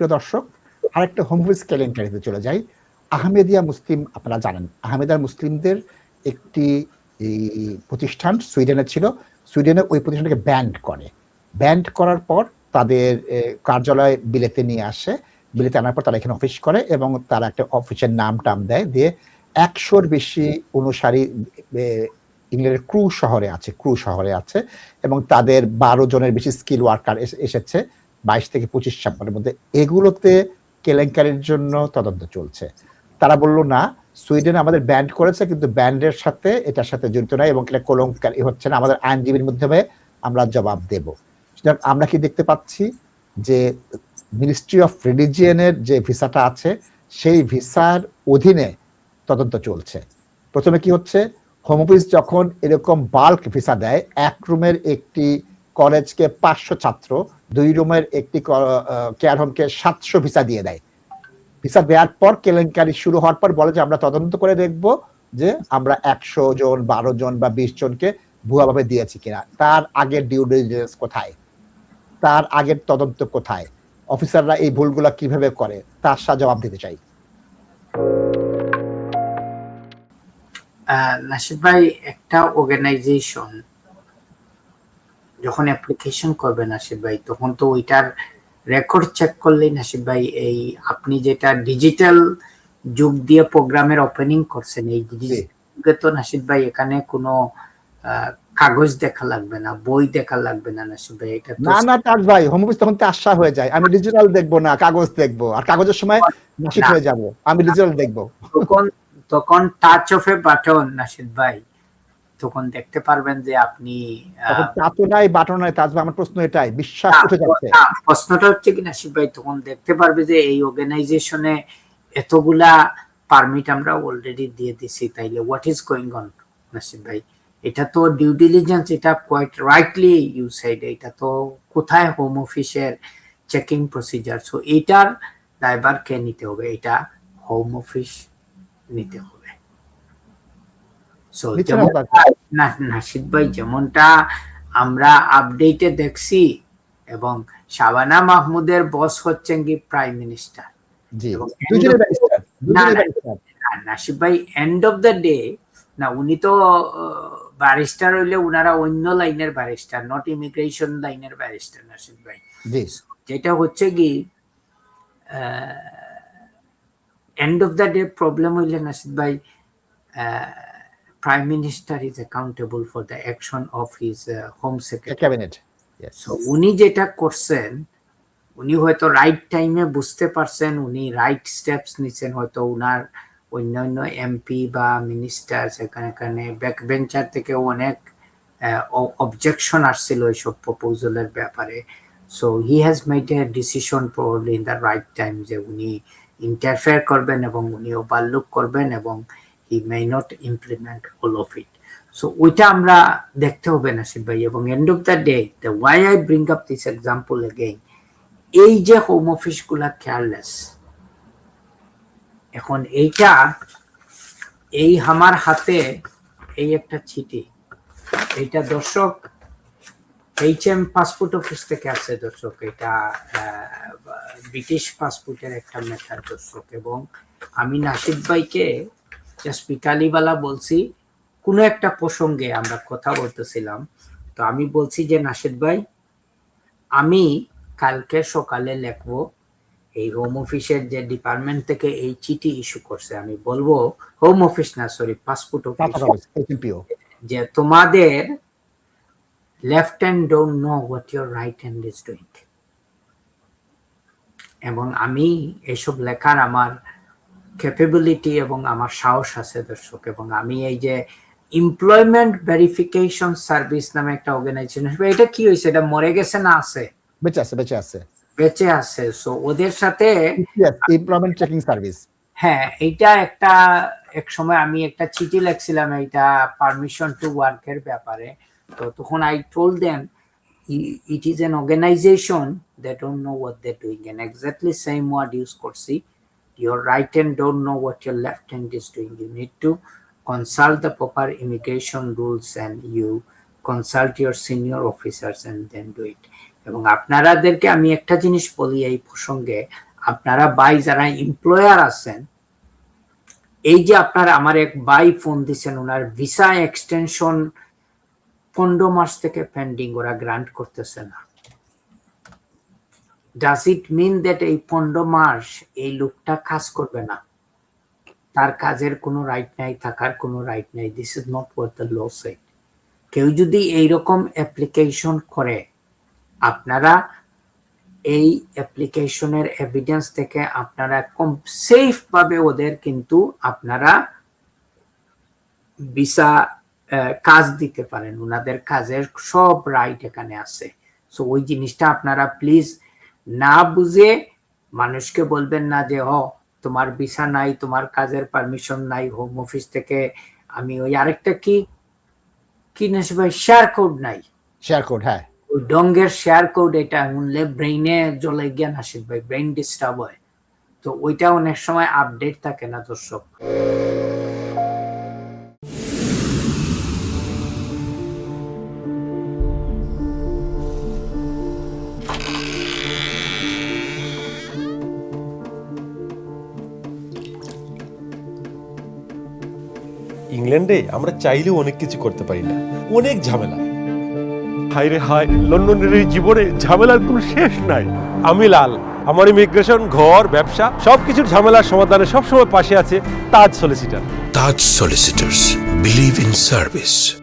প্রিয় দর্শক, আরেকটা হোম অফিস কেলেঙ্কারিতে চলে যাই। আহমেদিয়া মুসলিম, আপনারা জানেন আহমেদিয়া মুসলিমদের একটি প্রতিষ্ঠান সুইডেনে ছিল। সুইডেনে ওই প্রতিষ্ঠানটাকে ব্যান্ড করার পর তাদের কার্যালয় বিলেতে নিয়ে আসে। বিলেতে আনার পর তারা এখানে অফিস করে এবং তারা একটা অফিসের নাম টাম দেয়, দিয়ে 100-র বেশি অনুসারী ইংল্যান্ডের ক্রু শহরে আছে এবং তাদের 12 জনের বেশি স্কিল ওয়ার্কার এসেছে 22 থেকে 25 ছাপ্পানের মধ্যে। এগুলোতে কেলেঙ্কারির জন্য তদন্ত চলছে। তারা বলল না, সুইডেন আমাদের ব্যান্ড করেছে কিন্তু ব্যান্ডের সাথে এটার সাথে জড়িত নয় এবং এটা কেলেঙ্কারি হচ্ছে না, আমাদের আইনজীবীর মাধ্যমে আমরা জবাব দেব। সুতরাং আমরা কি দেখতে পাচ্ছি যে মিনিস্ট্রি অফ রিলিজিয়নের যে ভিসাটা আছে সেই ভিসার অধীনে তদন্ত চলছে। প্রথমে কি হচ্ছে, হোম অফিস যখন এরকম বাল্ক ভিসা দেয়, এক রুমের একটি কলেজকে 500 ছাত্র, 2 রুমের একটি কেয়ার হোমকে 700 ভিসা দিয়ে দেয়। ভিসা দেওয়ার পর কেলেঙ্কারি শুরু হওয়ার পর বলে যে আমরা তদন্ত করে দেখব যে আমরা 100 জন 12 জন বা 20 জনকে ভুয়াভাবে দিয়েছি কিনা। তার আগের ডিউ ডিলিজেন্স কোথায়, তার আগের তদন্ত কোথায়, অফিসাররা এই ভুলগুলা কিভাবে করে, তার জবাব দিতে চাই। নাশিদ ভাই, একটা অর্গানাইজেশন যখন অ্যাপ্লিকেশন করবে নাশিদ ভাই, তখন তো ওইটার রেকর্ড চেক করলেই নাশিদ ভাই, এই আপনি যেটা ডিজিটাল যুগ দিয়ে প্রোগ্রামের ওপেনিং করছেন, এই যুগে তো নাশিদ ভাই এখানে কোনো কাগজ দেখা লাগবে না, বই দেখা লাগবে না নাশিদ ভাই। এটা না তাজ ভাই, হোম অফিস তখন আশা হয়ে যায়, আমি ডিজিটাল দেখবো না কাগজ দেখবো, আর কাগজের সময় নাশিদ হয়ে যাব, আমি ডিজিটাল দেখবো। তখন touch of A button nasheed ভাই, তখন দেখতে পারবেন যে আপনি বাটন নাই তাজ ভাই। আমার প্রশ্ন এটাই, বিশ্বাস উঠে যাচ্ছে। প্রশ্নটা হচ্ছে কি নাশিদ ভাই, তখন দেখতে পারবে যে এই অর্গানাইজেশনে এতগুলা পারমিট আমরা অলরেডি দিয়ে দিছি, তাইলে what is going on nasheed ভাই? এটা তো ডিউ ডিলিজেন্স, এটা কোয়াইট রাইটলি ইউ সেড, এটা তো কোথায় হোম অফিসের চেকিং প্রসিজার। সো এটার দায়ভার কে নিতে হবে? এটা হোম অফিস নিতে হবে। সো নাশিদ ভাই, যেমনটা আমরা আপডেটে দেখছি, এবং শাবানা মাহমুদের বস হচ্ছেন কি প্রাইম মিনিস্টার। নাশিদ ভাই, এন্ড অফ দ্য ডে না, উনি তো ব্যারিস্টার হইলে উনারা অন্য লাইনের ব্যারিস্টার, নট ইমিগ্রেশন লাইনের ব্যারিস্টার নাশিদ ভাই। যেটা হচ্ছে কি end of the day problem হইলে নাশিদ ভাই, Prime Minister is accountable for the action of his Home Secretary. Cabinet. Yes. So উনি যেটা করছেন, উনি হয়তো রাইট টাইমে বুঝতে পারছেন, উনি রাইট স্টেপস নিছেন, হয়তো উনার অন্যান্য এমপি বা মিনিস্টার সেখানে ব্যাক বেঞ্চার থেকে অনেক অবজেকশন আসছিল এইসব প্রপোজালের ব্যাপারে। So he has made a decision probably in the right time, যে উনি ইন্টারফেয়ার করবেন এবং উনি ওভারলুক করবেন এবং he may not implement all of it. So ওইটা আমরা দেখতে হবে নাশিদ ভাই। এবং end of the day, the why I bring up this example again, এই যে হোম অফিস গুলা কেয়ারলেস, এখন এইটা এই আমার হাতে এই একটা চিঠি, এইটা দর্শক HM পাসপোর্ট অফিস থেকে আসছে দর্শক, এটা ব্রিটিশ পাসপোর্টের একটা মেথাড দর্শক। এবং আমি নাশিদ ভাইকে জাস্ট বিকালিবেলা বলছি, কোনো একটা প্রসঙ্গে আমরা কথা বলতেছিলাম, তো আমি বলছি যে নাশিদ ভাই, আমি কালকে সকালে লিখবো এই হোম অফিসের যে ডিপার্টমেন্ট থেকে এই চিঠি ইস্যু করছে, আমি বলবো হোম অফিস না, সরি পাসপোর্ট অফিস, যে তোমাদের left hand don't know what your right hand is doing. এবং আমি এসব লেখার আমার ক্যাপাবিলিটি এবং আমার সাহস আছে দর্শক। এবং আমি এই যে এমপ্লয়মেন্ট ভেরিফিকেশন সার্ভিস নামে একটা অর্গানাইজেশন, এটা কি হয়েছে, এটা মরে গেছে না আছে? বেঁচে আছে। সো ওদের সাথে এমপ্লয়মেন্ট চেকিং সার্ভিস, হ্যাঁ, এইটা একটা এক সময় আমি একটা চিঠি লিখছিলাম এইটা পারমিশন টু ওয়ার্কের ব্যাপারে। তো তখন I told them it is an organization that don't know what they're doing, and exactly same word use করছি, your right hand don't know what your left hand is doing. You need to consult the proper immigration rules and you consult your senior officers and then do it. এবং আপনারাদেরকে আমি একটা জিনিস বলি এই প্রসঙ্গে, আপনারা ভাই যারা এমপ্লয়ার আছেন, এই যে আপনারা আমার এক ভাই ফোন দিচ্ছেন, ওনার ভিসা এক্সটেনশন 15 মাস থেকে পেন্ডিং, ওরা গ্রান্ট করতেছে না। ডাজ ইট মিন দ্যাট এই 15 মাস এই লোকটা কাজ করবে না? তার কাজের কোনো রাইট নাই, থাকার কোনো রাইট নাই। This is not what the law said. কেউ যদি এইরকম অ্যাপ্লিকেশন করে, আপনারা এই অ্যাপ্লিকেশনের এভিডেন্স থেকে আপনারা কম সেফ ভাবে ওদের কিন্তু আপনারা ভিসা কাজ দিতে পারেন। ওনাদের কাজের সব রাইট এখানে আছে। সো ওই জিনিসটা আপনারা প্লিজ না বুঝে মানুষকে বলবেন না যে তোমার ভিসা নাই, তোমার কাজের পারমিশন নাই হোম অফিস থেকে। আমি ওই আরেকটা কি না ভাই, শেয়ার কোড নাই, শেয়ার কোড, হ্যাঁ ওই ডঙ্গের শেয়ার কোড, এটা শুনলে ব্রেইনে জ্বলে জ্ঞান আসে ভাই, ব্রেইন ডিস্টার্ব হয়। তো ওইটা অনেক সময় আপডেট থাকে না দর্শক। ইংল্যান্ডে আমরা চাইলেও অনেক কিছু করতে পারি না, অনেক ঝামেলা। হায় রে হায়, লন্ডনের এই জীবনে ঝামেলার কোনো শেষ নাই। আমি লাল, আমার ইমিগ্রেশন, ঘর, ব্যবসা সবকিছুর ঝামেলার সমাধানে সবসময় পাশে আছে তাজ solicitor. Taj Solicitors. Believe in service.